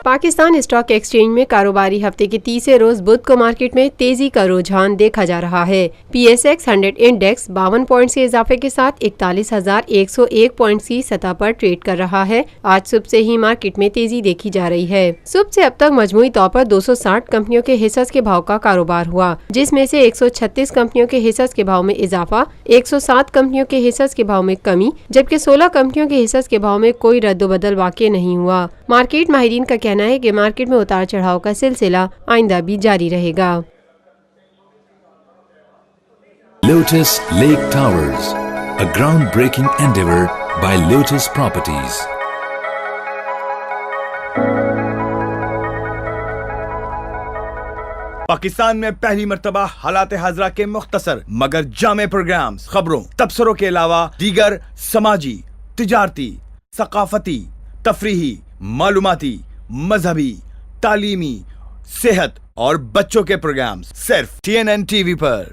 Pakistan stock exchange میں کاروباری ہفتے کے تیسرے روز بدھ کو مارکیٹ میں تیزی کا رجحان دیکھا جا رہا ہے۔ P S x 100 index 52 points کے اضافے کے ساتھ 41,101 پوائنٹس کی سطح پر ٹریڈ کر رہا ہے۔ آج صبح سے ہی مارکیٹ میں تیزی دیکھی جا رہی ہے۔ صبح سے اب تک مجموعی طور پر 260 کمپنیوں کے حصص کے بھاؤ کا کاروبار ہوا، جس میں سے 136 کمپنیوں کے حصص کے بھاؤ میں اضافہ، 107 کمپنیوں کے حصص کے بھاؤ میں کمی، جبکہ 16 کمپنیوں کے حصص کے بھاؤ میں کوئی رد و بدل واقع نہیں ہوا۔ مارکیٹ ماہرین کا کہنا ہے کہ مارکیٹ میں اتار چڑھاؤ کا سلسلہ آئندہ بھی جاری رہے گا۔ Lotus Lake Towers, a groundbreaking endeavor by Lotus Properties. Pakistan میں پہلی مرتبہ حالات حاضرہ کے مختصر مگر جامع پروگرامز، خبروں، تبصروں کے علاوہ دیگر سماجی، تجارتی، ثقافتی، تفریحی، معلوماتی، مذہبی، تعلیمی، صحت اور بچوں کے پروگرامز صرف TNN TV پر۔